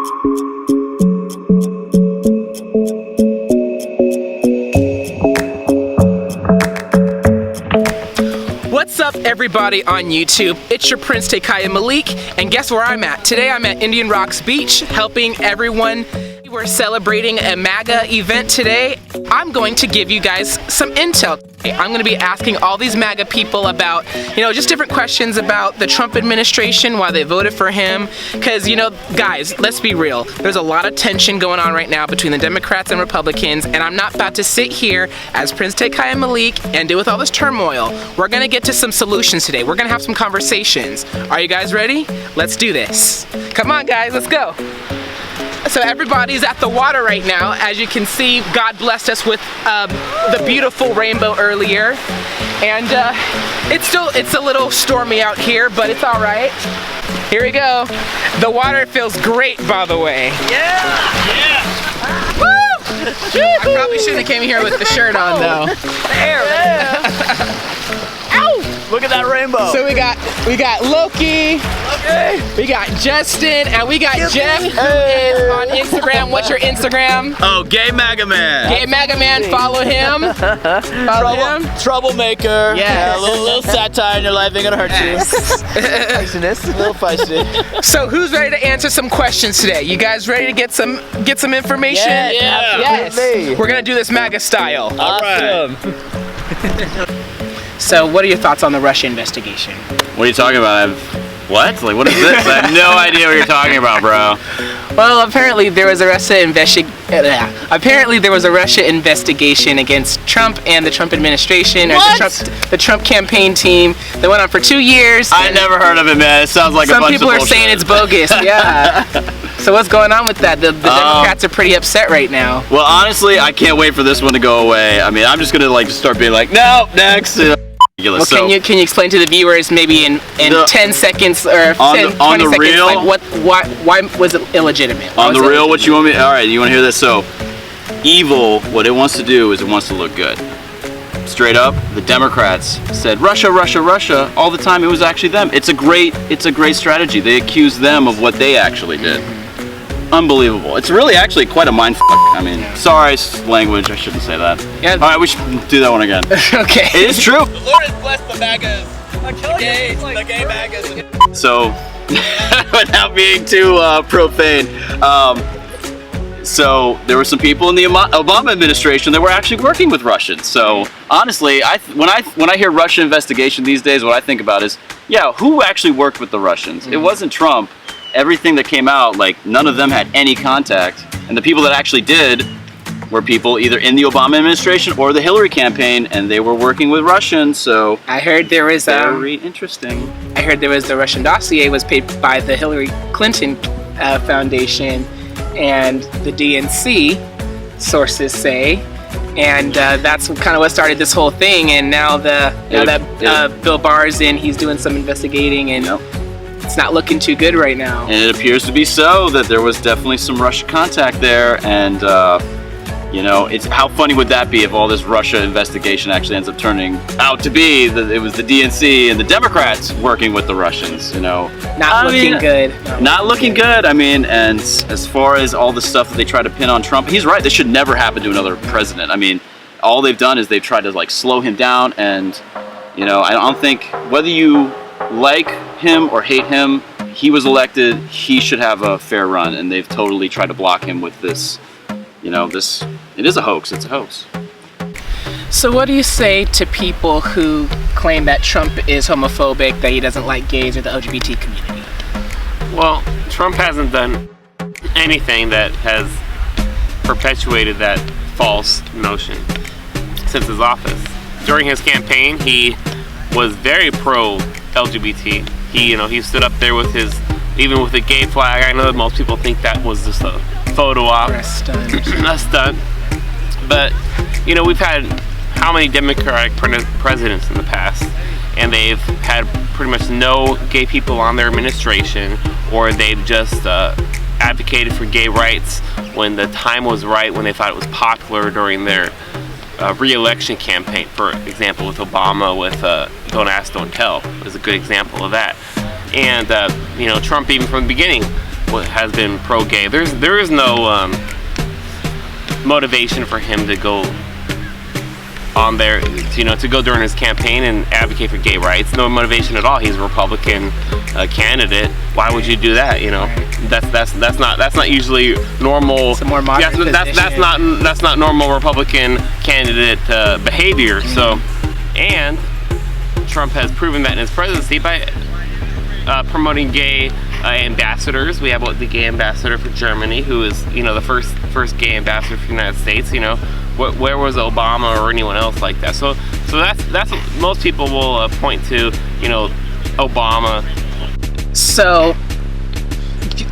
What's up, everybody on YouTube? It's your Prince Tékiah Malik, and guess where I'm at? Today I'm at Indian Rocks Beach, helping everyone. We're celebrating a MAGA event today. I'm going to give you guys some intel. I'm going to be asking all these MAGA people about, just different questions about the Trump administration, why they voted for him. Because, guys, let's be real. There's a lot of tension going on right now between the Democrats and Republicans, and I'm not about to sit here as Prince Tékiah Malik and deal with all this turmoil. We're going to get to some solutions today. We're going to have some conversations. Are you guys ready? Let's do this. Come on, guys, let's go. So everybody's at the water right now. As you can see, God blessed us with the beautiful rainbow earlier. And it's a little stormy out here, but it's all right. Here we go. The water feels great, by the way. Yeah! Woo! I probably shouldn't have came here with the shirt on, though. Ow! Look at that rainbow. So we got Loki, we got Justin, and we got Jeff, who is on Instagram. What's your Instagram? Oh, Gay MAGA Man. Gay MAGA Man, follow him. Troublemaker. Yeah. A little satire in your life ain't gonna hurt you. Feistiness. A little feisty. So who's ready to answer some questions today? You guys ready to get some information? Yes. We're gonna do this MAGA style. Awesome. So what are your thoughts on the Russia investigation? What are you talking about? What? Like, what is this? I have no idea what you're talking about, bro. Well, apparently there was a Russia investigation against Trump and the Trump administration, or the Trump campaign team that went on for 2 years. I never heard of it, man. It sounds like a bunch of bullshit. Some people are saying it's bogus. Yeah. So what's going on with that? The Democrats are pretty upset right now. Well, honestly, I can't wait for this one to go away. I mean, I'm just gonna start being like, no, next. Well, can you explain to the viewers maybe in 10 seconds or 20 seconds, real, like why was it illegitimate? On the real, what you want me? All right, you want to hear this? So, evil, what it wants to do is it wants to look good. Straight up, the Democrats said Russia, Russia, Russia all the time. It was actually them. It's a great strategy. They accuse them of what they actually did. Unbelievable. It's really actually quite a mindfuck. I mean, sorry, language. I shouldn't say that. Yeah. All right, we should do that one again. Okay. It is true. The Lord has blessed the MAGAs. The gay MAGAs. So, without being too profane, so there were some people in the Obama administration that were actually working with Russians. So honestly, when I hear Russia investigation these days, what I think about is, who actually worked with the Russians? It wasn't Trump. Everything that came out, none of them had any contact. And the people that actually did were people either in the Obama administration or the Hillary campaign, and they were working with Russians, so... I heard there was... very interesting. I heard there was the Russian dossier was paid by the Hillary Clinton Foundation and the DNC, sources say. And that's kind of what started this whole thing, and now Bill Barr's in, he's doing some investigating, and... It's not looking too good right now. And it appears to be so, that there was definitely some Russia contact there, and it's how funny would that be if all this Russia investigation actually ends up turning out to be that it was the DNC and the Democrats working with the Russians, Not looking good. Not looking good. I mean, and as far as all the stuff that they try to pin on Trump, he's right. This should never happen to another president. I mean, all they've done is they've tried to slow him down, and I don't think whether you like him or hate him, he was elected, he should have a fair run, and they've totally tried to block him with this, it is a hoax, it's a hoax. So what do you say to people who claim that Trump is homophobic, that he doesn't like gays or the LGBT community? Well, Trump hasn't done anything that has perpetuated that false notion since his office. During his campaign, he was very pro-LGBT. He stood up there with even with the gay flag. I know that most people think that was just a photo op. A stunt. A stunt. But, we've had how many Democratic presidents in the past, and they've had pretty much no gay people on their administration, or they've just advocated for gay rights when the time was right, when they thought it was popular during their re-election campaign. For example, with Obama, with Don't Ask, Don't Tell is a good example of that. And Trump, even from the beginning, has been pro-gay. There is no motivation for him to go on there, to go during his campaign and advocate for gay rights. No motivation at all. He's a Republican candidate. Why would you do that? That's not usually normal. It's a more modern position. That's not normal Republican candidate behavior. So, and Trump has proven that in his presidency by promoting gay ambassadors. We have the gay ambassador for Germany, who is the first gay ambassador for the United States. Where was Obama or anyone else like that? So that's most people will point to Obama. So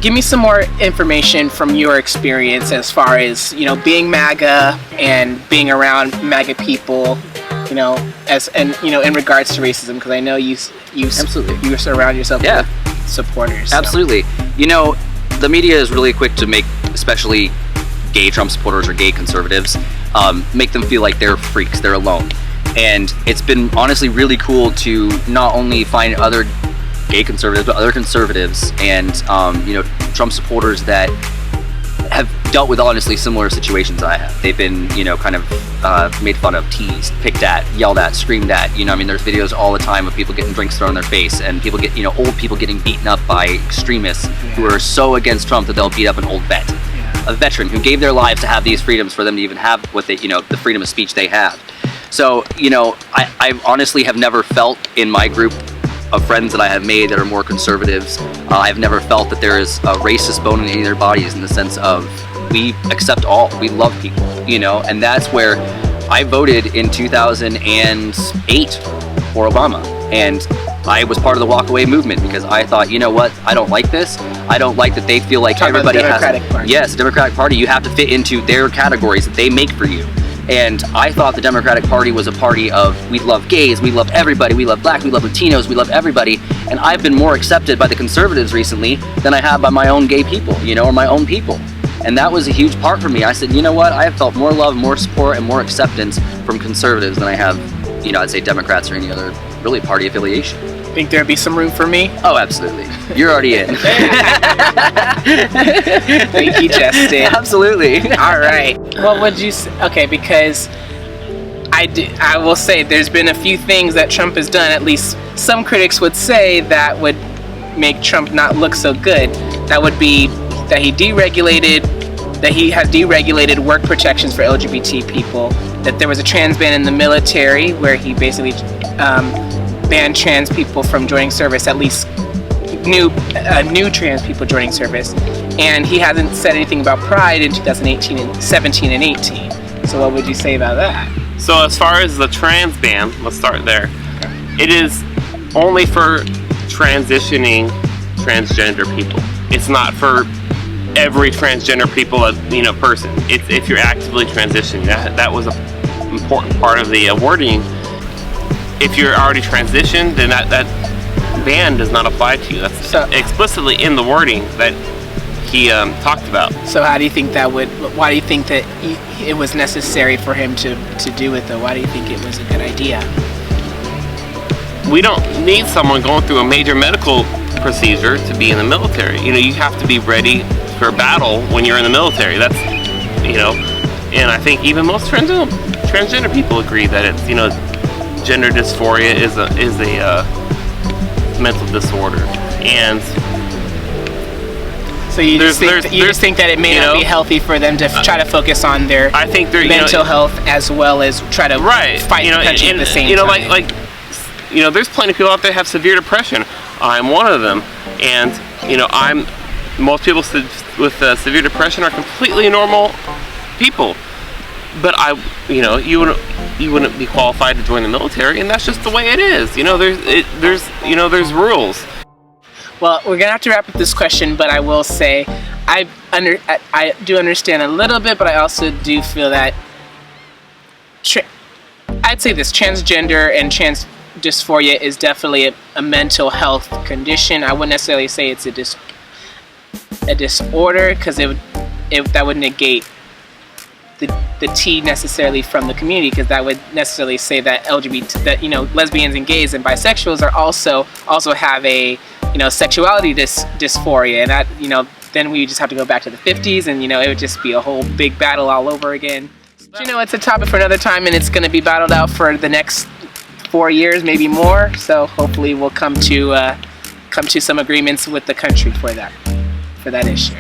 give me some more information from your experience as far as being MAGA and being around MAGA people, in regards to racism, because I know you Absolutely. you surround yourself with supporters. So. Absolutely. The media is really quick to make, especially gay Trump supporters or gay conservatives, make them feel like they're freaks, they're alone. And it's been honestly really cool to not only find other gay conservatives, but other conservatives and Trump supporters that have dealt with honestly similar situations I have. They've been kind of made fun of, teased, picked at, yelled at, screamed at. There's videos all the time of people getting drinks thrown in their face, and people get old people getting beaten up by extremists who are so against Trump that they'll beat up an old vet, a veteran who gave their lives to have these freedoms for them to even have what they the freedom of speech they have. So I honestly have never felt in my group of friends that I have made that are more conservatives, I've never felt that there is a racist bone in any of their bodies, in the sense of we accept all, we love people, and that's where I voted in 2008 for Obama, and I was part of the walkaway movement because I thought, I don't like this. I don't like that they feel like everybody has. Yes, the Democratic Party. You have to fit into their categories that they make for you. And I thought the Democratic Party was a party of, we love gays, we love everybody, we love black, we love Latinos, we love everybody. And I've been more accepted by the conservatives recently than I have by my own gay people, or my own people. And that was a huge part for me. I said, I have felt more love, more support, and more acceptance from conservatives than I have, I'd say Democrats or any other really party affiliation. Think there'd be some room for me? Oh, absolutely. You're already in. Thank you, Justin. Absolutely. All right. What would you say? Okay, because I will say there's been a few things that Trump has done, at least some critics would say, that would make Trump not look so good. That would be that he has deregulated work protections for LGBT people, that there was a trans ban in the military where he basically banned trans people from joining service, at least new trans people joining service, and he hasn't said anything about Pride in 2018 and 17 and 18. So what would you say about that? So as far as the trans ban, let's start there. It is only for transitioning transgender people. It's not for every transgender person. It's if you're actively transitioning. That was an important part of the wording. If you're already transitioned, then that ban does not apply to you. That's explicitly in the wording that he talked about. So why do you think that it was necessary for him to do it, though? Why do you think it was a good idea? We don't need someone going through a major medical procedure to be in the military. You have to be ready for battle when you're in the military. That's, and I think even most transgender people agree that it's, gender dysphoria is a mental disorder, and so you just think that it may not be healthy for them to try to focus on their mental health as well as try to fight the country at the same time. There's plenty of people out there that have severe depression. I'm one of them, and most people with severe depression are completely normal people. But you wouldn't be qualified to join the military, and that's just the way it is. There's rules. Well, we're gonna have to wrap up this question, but I will say I do understand a little bit, but I also do feel that I'd say this transgender and trans dysphoria is definitely a mental health condition. I wouldn't necessarily say it's a disorder, because that would negate the T necessarily from the community, because that would necessarily say that lesbians and gays and bisexuals are also have a sexuality dysphoria, and that then we just have to go back to the 50s, and it would just be a whole big battle all over again. But, it's a topic for another time, and it's going to be battled out for the next 4 years, maybe more. So hopefully we'll come to some agreements with the country for that issue.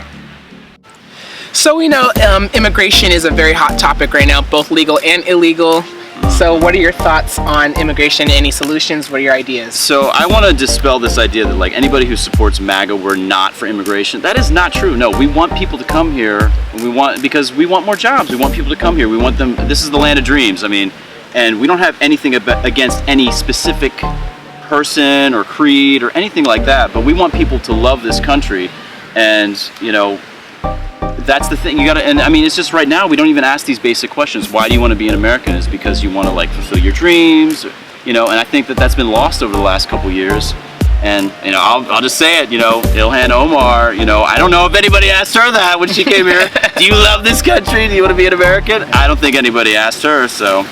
So we know immigration is a very hot topic right now, both legal and illegal. So what are your thoughts on immigration? Any solutions? What are your ideas? So I want to dispel this idea that like anybody who supports MAGA, we're not for immigration. That is not true. No, we want people to come here, and because we want more jobs. We want people to come here. We want them. This is the land of dreams. I mean, and we don't have anything against any specific person or creed or anything like that. But we want people to love this country, and that's the thing. You gotta, and I mean, it's just right now we don't even ask these basic questions. Why do you want to be an American? Is because you want to like fulfill your dreams, and I think that's been lost over the last couple years. And I'll just say it, Ilhan Omar, I don't know if anybody asked her that when she came here. Do you love this country? Do you want to be an American? I don't think anybody asked her. So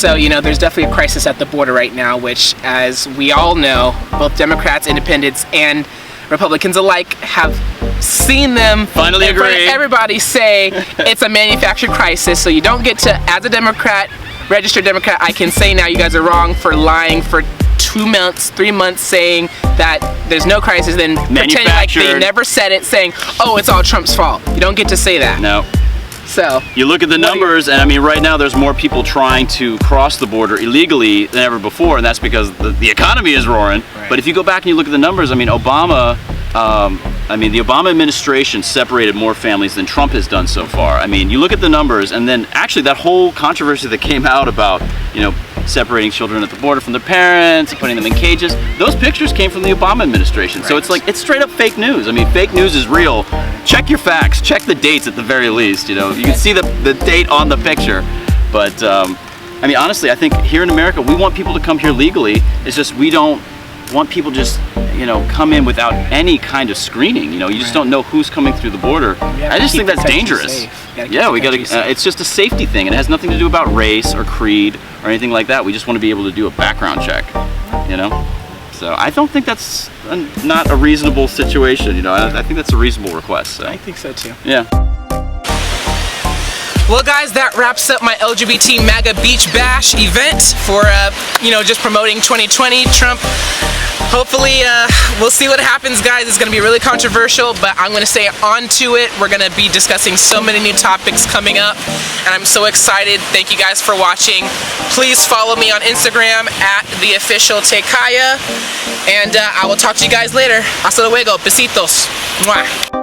there's definitely a crisis at the border right now, which, as we all know, both Democrats, Independents, and Republicans alike have seen them finally agree. Everybody say it's a manufactured crisis, so you don't get to, as a Democrat, registered Democrat, I can say now you guys are wrong for lying for 2 months, 3 months, saying that there's no crisis, then pretending like they never said it, saying, oh, it's all Trump's fault. You don't get to say that. No. So you look at the numbers, and I mean, right now there's more people trying to cross the border illegally than ever before, and that's because the economy is roaring. Right. But if you go back and you look at the numbers, I mean, the Obama administration separated more families than Trump has done so far. I mean, you look at the numbers, and then actually that whole controversy that came out about, separating children at the border from their parents, putting them in cages, those pictures came from the Obama administration. Right. So it's like, it's straight up fake news. I mean, fake news is real. Check your facts, check the dates at the very least, you can see the date on the picture. But, I mean, honestly, I think here in America, we want people to come here legally. It's just we don't want people just, come in without any kind of screening. You just don't know who's coming through the border. I just think that's dangerous. Yeah, we gotta. It's just a safety thing. It has nothing to do about race or creed or anything like that. We just want to be able to do a background check. So I don't think that's not a reasonable situation. I think that's a reasonable request. So. I think so too. Yeah. Well, guys, that wraps up my LGBT MAGA Beach Bash event for, just promoting 2020 Trump. Hopefully, we'll see what happens, guys. It's going to be really controversial, but I'm going to stay on to it. We're going to be discussing so many new topics coming up, and I'm so excited. Thank you guys for watching. Please follow me on Instagram at @theofficialTekiah, and I will talk to you guys later. Hasta luego. Besitos. Mwah.